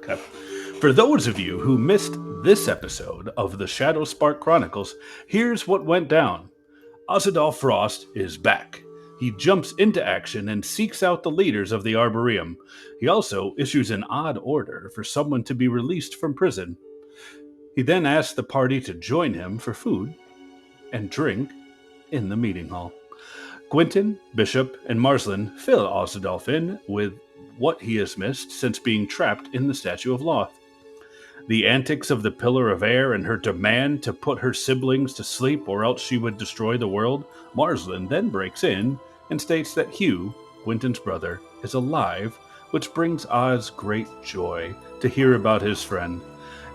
Okay. For those of you who missed this episode of the Shadow Spark Chronicles, here's what went down. Ozadol Frost is back. He jumps into action and seeks out the leaders of the Arboreum. He also issues an odd order for someone to be released from prison. He then asks the party to join him for food and drink in the meeting hall. Gwynton, Bishop, and Marsland fill Ozadolf in with what he has missed since being trapped in the Statue of Loth. The antics of the Pillar of Air and her demand to put her siblings to sleep or else she would destroy the world, Marsland then breaks in and states that Hugh, Gwynton's brother, is alive, which brings Oz great joy to hear about his friend.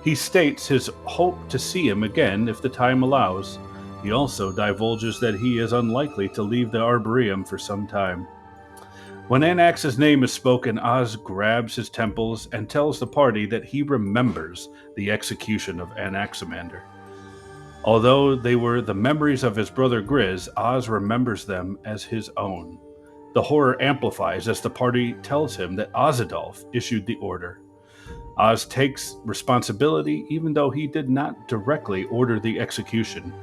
He states his hope to see him again if the time allows. He also divulges that he is unlikely to leave the Arboreum for some time. When Anax's name is spoken, Oz grabs his temples and tells the party that he remembers the execution of Anaximander. Although they were the memories of his brother Grizz, Oz remembers them as his own. The horror amplifies as the party tells him that Ozadolf issued the order. Oz takes responsibility even though he did not directly order the execution.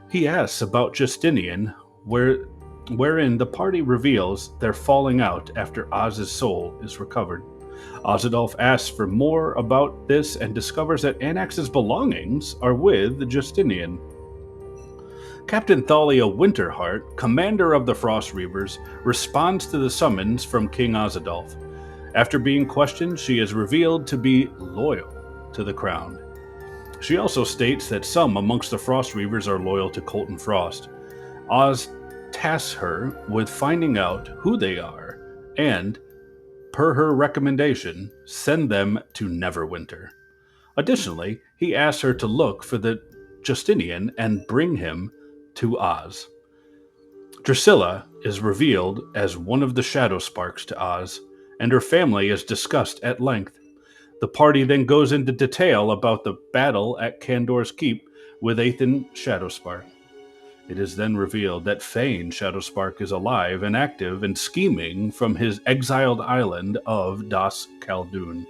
He asks about Justinian, wherein the party reveals their falling out after Oz's soul is recovered. Ozadolf asks for more about this and discovers that Anax's belongings are with Justinian. Captain Thalia Winterheart, commander of the Frost Reavers, responds to the summons from King Ozadolf. After being questioned, she is revealed to be loyal to the crown. She also states that some amongst the Frost Reavers are loyal to Colton Frost. Oz tasks her with finding out who they are and, per her recommendation, send them to Neverwinter. Additionally, he asks her to look for the Justinian and bring him to Oz. Drusilla is revealed as one of the Shadow Sparks to Oz, and her family is discussed at length. The party then goes into detail about the battle at Candor's Keep with Athan Shadowspark. It is then revealed that Fane Shadowspark is alive and active and scheming from his exiled island of Das Khaldun.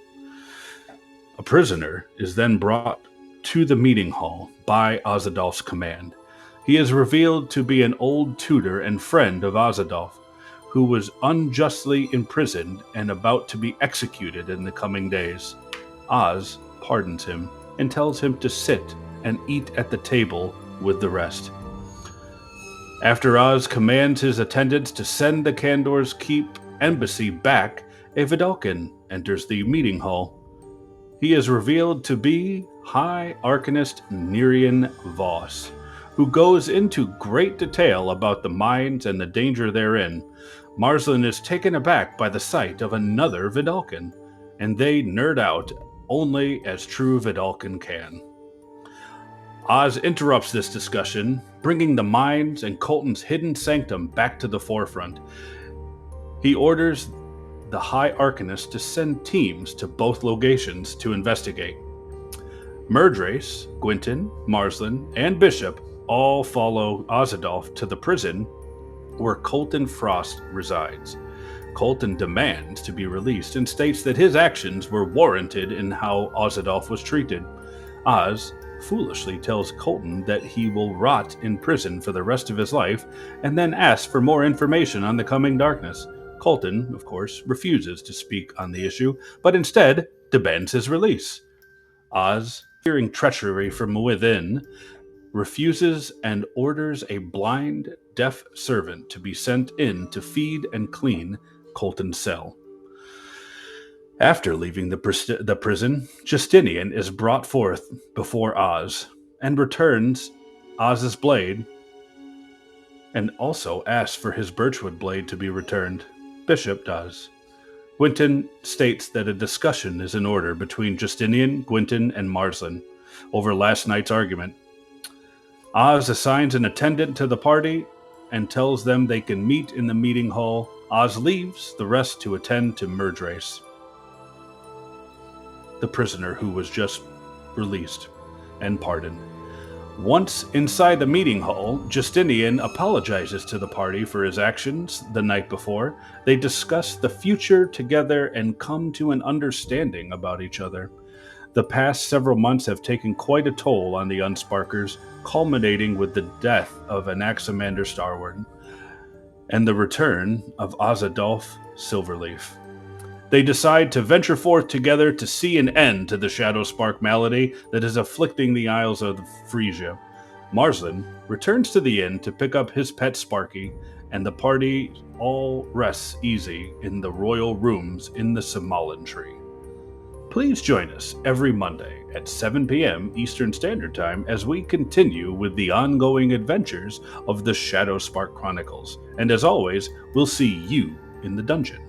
A prisoner is then brought to the meeting hall by Ozadolf's command. He is revealed to be an old tutor and friend of Ozadolf, who was unjustly imprisoned and about to be executed in the coming days. Oz pardons him and tells him to sit and eat at the table with the rest. After Oz commands his attendants to send the Candor's Keep embassy back, a Vidalcan enters the meeting hall. He is revealed to be High Arcanist Nerian Voss, who goes into great detail about the mines and the danger therein. Marsland is taken aback by the sight of another Vidalcan, and they nerd out only as true Vidalcan can. Oz interrupts this discussion, bringing the mines and Colton's hidden sanctum back to the forefront. He orders the High Arcanist to send teams to both locations to investigate. Murdrace, Gwynton, Marsland, and Bishop all follow Ozadolf to the prison where Colton Frost resides. Colton demands to be released and states that his actions were warranted in how Ozadolf was treated. Oz foolishly tells Colton that he will rot in prison for the rest of his life and then asks for more information on the coming darkness. Colton, of course, refuses to speak on the issue, but instead demands his release. Oz, fearing treachery from within, refuses and orders a blind, deaf servant to be sent in to feed and clean Colton's cell. After leaving the prison, Justinian is brought forth before Oz and returns Oz's blade and also asks for his birchwood blade to be returned. Bishop does. Gwynton states that a discussion is in order between Justinian, Gwynton, and Marsland over last night's argument. Oz assigns an attendant to the party and tells them they can meet in the meeting hall. Oz leaves the rest to attend to Murdrace, the prisoner who was just released and pardoned. Once inside the meeting hall, Justinian apologizes to the party for his actions the night before. They discuss the future together and come to an understanding about each other. The past several months have taken quite a toll on the Unsparkers, culminating with the death of Anaximander Starward and the return of Azadolf Silverleaf. They decide to venture forth together to see an end to the Shadow Spark malady that is afflicting the Isles of Frisia. Marsland returns to the inn to pick up his pet Sparky, and the party all rests easy in the royal rooms in the Simoleon Tree. Please join us every Monday at 7 p.m. Eastern Standard Time as we continue with the ongoing adventures of the Shadow Spark Chronicles. And as always, we'll see you in the dungeon.